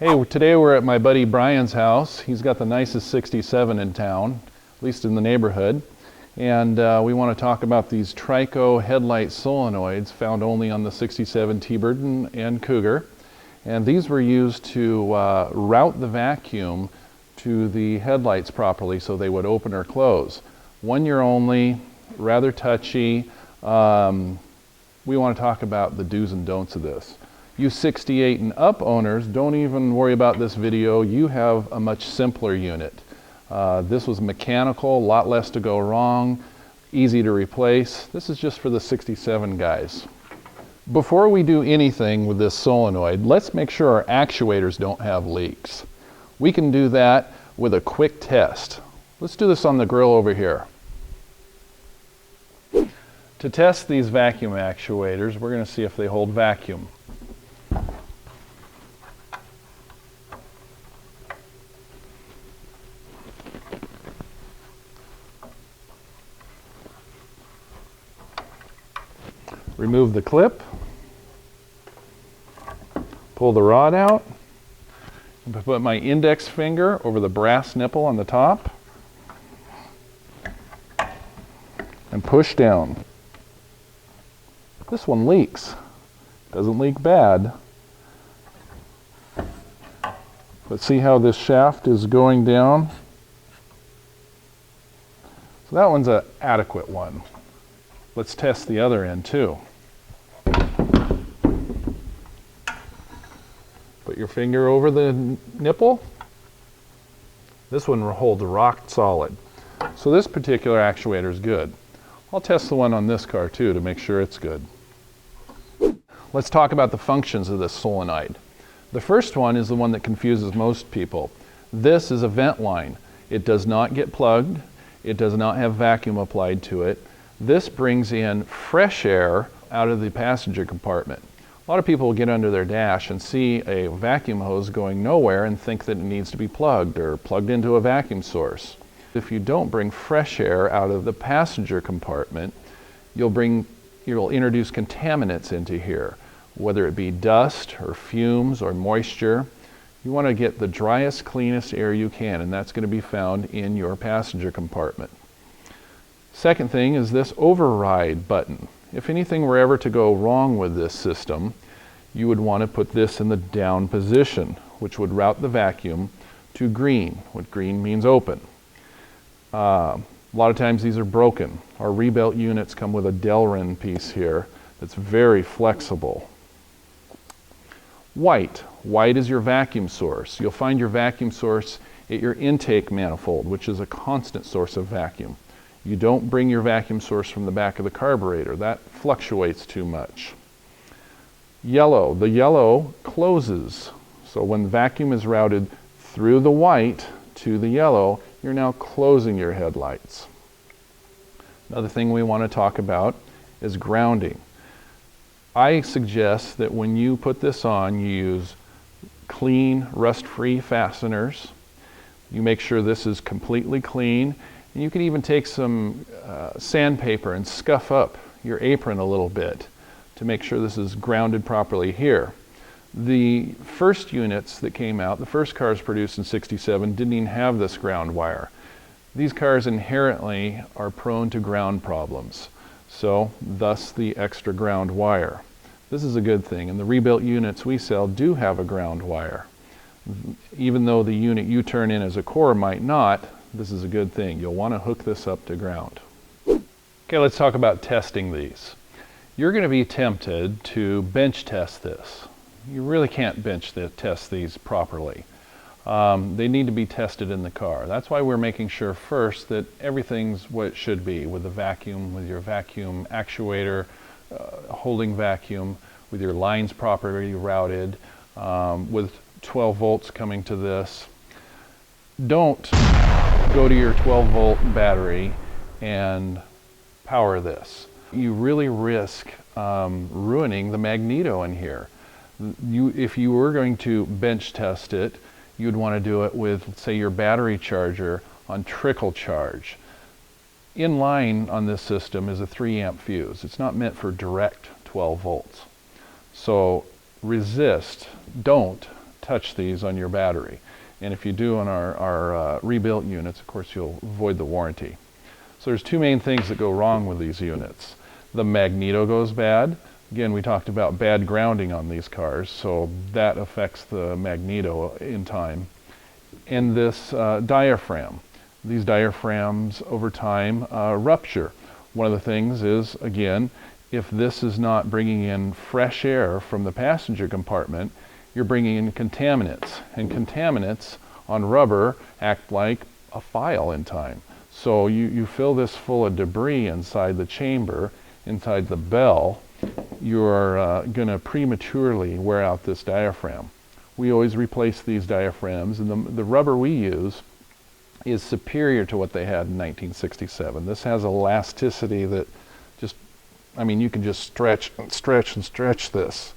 Hey, today we're at my buddy Brian's house. He's got the nicest 67 in town, at least in the neighborhood. And we want to talk about these Trico headlight solenoids found only on the 67 T-Bird and Cougar. And these were used to route the vacuum to the headlights properly so they would open or close. 1 year only, rather touchy. We want to talk about the do's and don'ts of this. You 68 and up owners, don't even worry about this video. You have a much simpler unit. This was mechanical, a lot less to go wrong, easy to replace. This is just for the 67 guys. Before we do anything with this solenoid, let's make sure our actuators don't have leaks. We can do that with a quick test. Let's do this on the grill over here. To test these vacuum actuators, we're going to see if they hold vacuum. Remove the clip, pull the rod out, and put my index finger over the brass nipple on the top, and push down. This one leaks. Doesn't leak bad. But see how this shaft is going down? So that one's an adequate one. Let's test the other end too. Put your finger over the nipple. This one holds rock solid. So this particular actuator is good. I'll test the one on this car too to make sure it's good. Let's talk about the functions of this solenoid. The first one is the one that confuses most people. This is a vent line. It does not get plugged. It does not have vacuum applied to it. This brings in fresh air out of the passenger compartment. A lot of people will get under their dash and see a vacuum hose going nowhere and think that it needs to be plugged or plugged into a vacuum source. If you don't bring fresh air out of the passenger compartment, you'll introduce contaminants into here, whether it be dust or fumes or moisture. You want to get the driest, cleanest air you can, and that's going to be found in your passenger compartment. Second thing is this override button. If anything were ever to go wrong with this system, you would want to put this in the down position, which would route the vacuum to green, what green means open. A lot of times these are broken. Our rebuilt units come with a Delrin piece here that's very flexible. White. White is your vacuum source. You'll find your vacuum source at your intake manifold, which is a constant source of vacuum. You don't bring your vacuum source from the back of the carburetor. That fluctuates too much. Yellow. The yellow closes. So when vacuum is routed through the white to the yellow, you're now closing your headlights. Another thing we want to talk about is grounding. I suggest that when you put this on, you use clean, rust-free fasteners. You make sure this is completely clean. And you can even take some sandpaper and scuff up your apron a little bit to make sure this is grounded properly here. The first units that came out, the first cars produced in '67, didn't even have this ground wire. These cars inherently are prone to ground problems, so thus the extra ground wire. This is a good thing, and the rebuilt units we sell do have a ground wire. Even though the unit you turn in as a core might not, this is a good thing. You'll want to hook this up to ground. Okay, let's talk about testing these. You're going to be tempted to bench test this. You really can't bench test these properly. They need to be tested in the car. That's why we're making sure first that everything's what it should be with the vacuum, with your vacuum actuator, holding vacuum, with your lines properly routed, with 12 volts coming to this. Don't go to your 12-volt battery and power this. You really risk ruining the magneto in here. If you were going to bench test it, you'd want to do it with, say, your battery charger on trickle charge. In line on this system is a 3 amp fuse. It's not meant for direct 12 volts. So resist, don't touch these on your battery. And if you do on our rebuilt units, of course, you'll avoid the warranty. So there's two main things that go wrong with these units. The magneto goes bad. Again, we talked about bad grounding on these cars, so that affects the magneto in time. And this diaphragm. These diaphragms over time rupture. One of the things is, again, if this is not bringing in fresh air from the passenger compartment, you're bringing in contaminants. And contaminants on rubber act like a file in time. So you fill this full of debris inside the chamber, inside the bell, you're going to prematurely wear out this diaphragm. We always replace these diaphragms, and the rubber we use is superior to what they had in 1967. This has elasticity that just, I mean, you can just stretch and stretch and stretch this,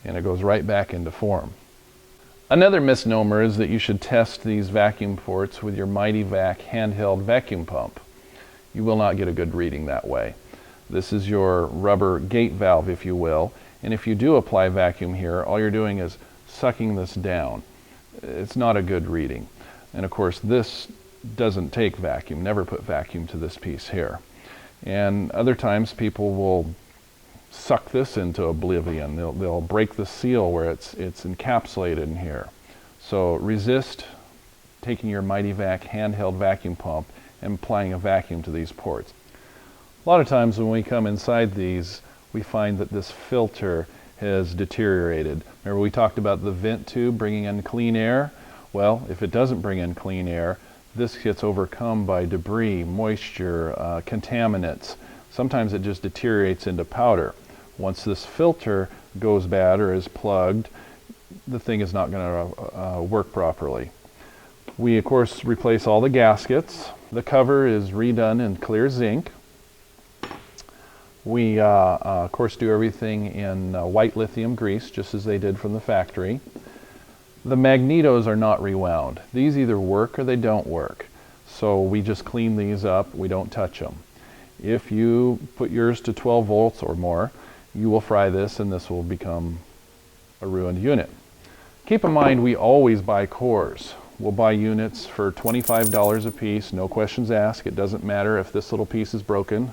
and it goes right back into form. Another misnomer is that you should test these vacuum ports with your MightyVac handheld vacuum pump. You will not get a good reading that way. This is your rubber gate valve, if you will, and if you do apply vacuum here, all you're doing is sucking this down. It's not a good reading. And of course, this doesn't take vacuum. Never put vacuum to this piece here. And other times people will suck this into oblivion. They'll break the seal where it's encapsulated in here. So resist taking your MightyVac handheld vacuum pump and applying a vacuum to these ports. A lot of times when we come inside these, we find that this filter has deteriorated. Remember we talked about the vent tube bringing in clean air? Well, if it doesn't bring in clean air, this gets overcome by debris, moisture, contaminants. Sometimes it just deteriorates into powder. Once this filter goes bad or is plugged, the thing is not going to work properly. We, of course, replace all the gaskets. The cover is redone in clear zinc. We, of course, do everything in white lithium grease, just as they did from the factory. The magnetos are not rewound. These either work or they don't work. So we just clean these up. We don't touch them. If you put yours to 12 volts or more, you will fry this and this will become a ruined unit. Keep in mind, we always buy cores. We'll buy units for $25 a piece, no questions asked. It doesn't matter if this little piece is broken.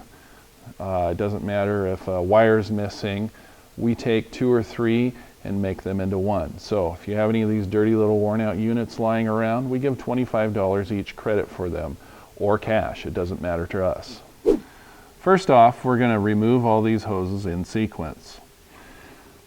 It doesn't matter if a wire's missing. We take 2 or 3 and make them into one. So if you have any of these dirty little worn out units lying around, we give $25 each credit for them, or cash. It doesn't matter to us. First off, we're going to remove all these hoses in sequence.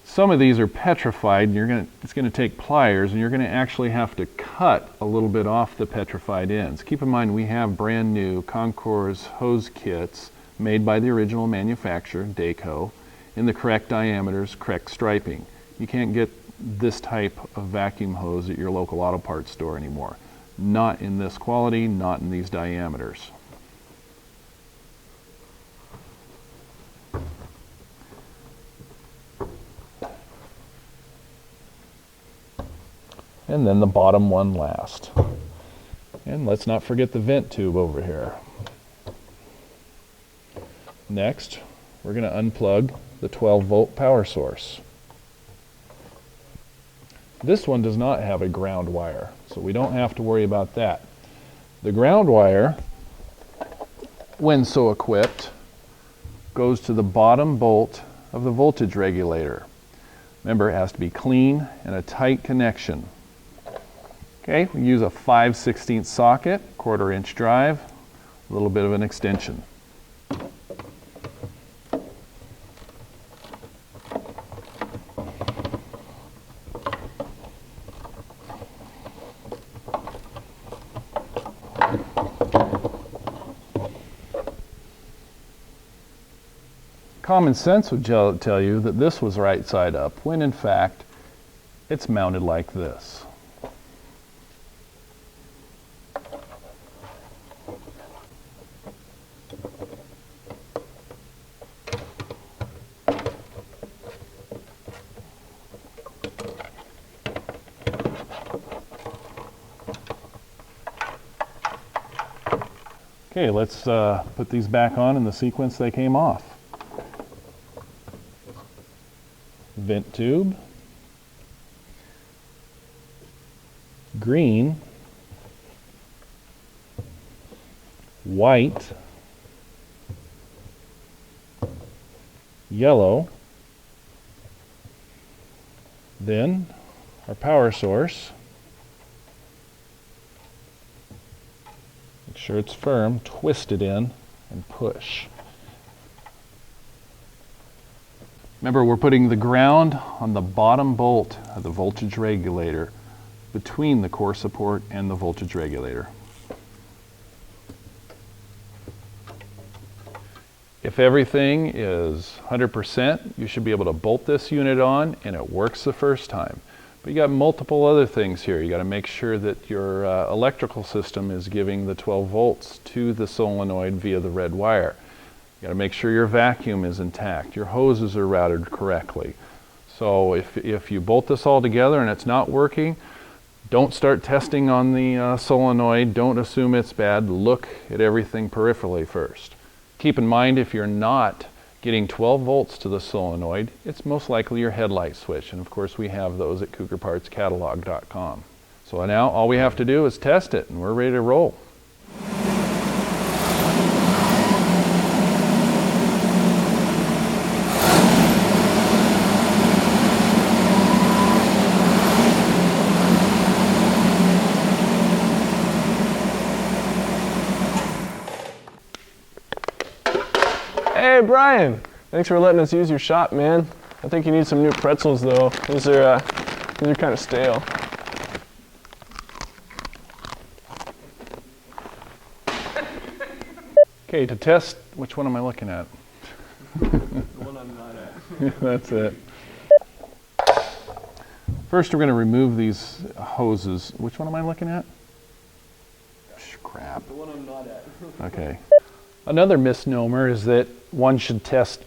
Some of these are petrified, and it's going to take pliers, and you're going to actually have to cut a little bit off the petrified ends. Keep in mind, we have brand new Concours hose kits made by the original manufacturer, Dayco, in the correct diameters, correct striping. You can't get this type of vacuum hose at your local auto parts store anymore. Not in this quality, not in these diameters. And then the bottom one last. And let's not forget the vent tube over here. Next, we're going to unplug the 12-volt power source. This one does not have a ground wire, so we don't have to worry about that. The ground wire, when so equipped, goes to the bottom bolt of the voltage regulator. Remember, it has to be clean and a tight connection. Okay, we use a 5/16 socket, 1/4 inch drive, a little bit of an extension. Common sense would tell you that this was right side up, when in fact it's mounted like this. Okay, let's put these back on in the sequence they came off. Vent tube, green, white, yellow, then our power source. Make sure it's firm, twist it in, and push. Remember, we're putting the ground on the bottom bolt of the voltage regulator between the core support and the voltage regulator. If everything is 100%, you should be able to bolt this unit on and it works the first time. But you got multiple other things here. You got to make sure that your electrical system is giving the 12 volts to the solenoid via the red wire. You got to make sure your vacuum is intact, your hoses are routed correctly. So if you bolt this all together and it's not working, don't start testing on the solenoid. Don't assume it's bad. Look at everything peripherally first. Keep in mind, if you're not getting 12 volts to the solenoid, it's most likely your headlight switch. And of course, we have those at cougarpartscatalog.com. So now all we have to do is test it and we're ready to roll. Hey Brian, thanks for letting us use your shop, man. I think you need some new pretzels though. These are kind of stale. Okay, to test, which one am I looking at? The one I'm not at. That's it. First, we're going to remove these hoses. Which one am I looking at? Crap. The one I'm not at. Okay. Another misnomer is that one should test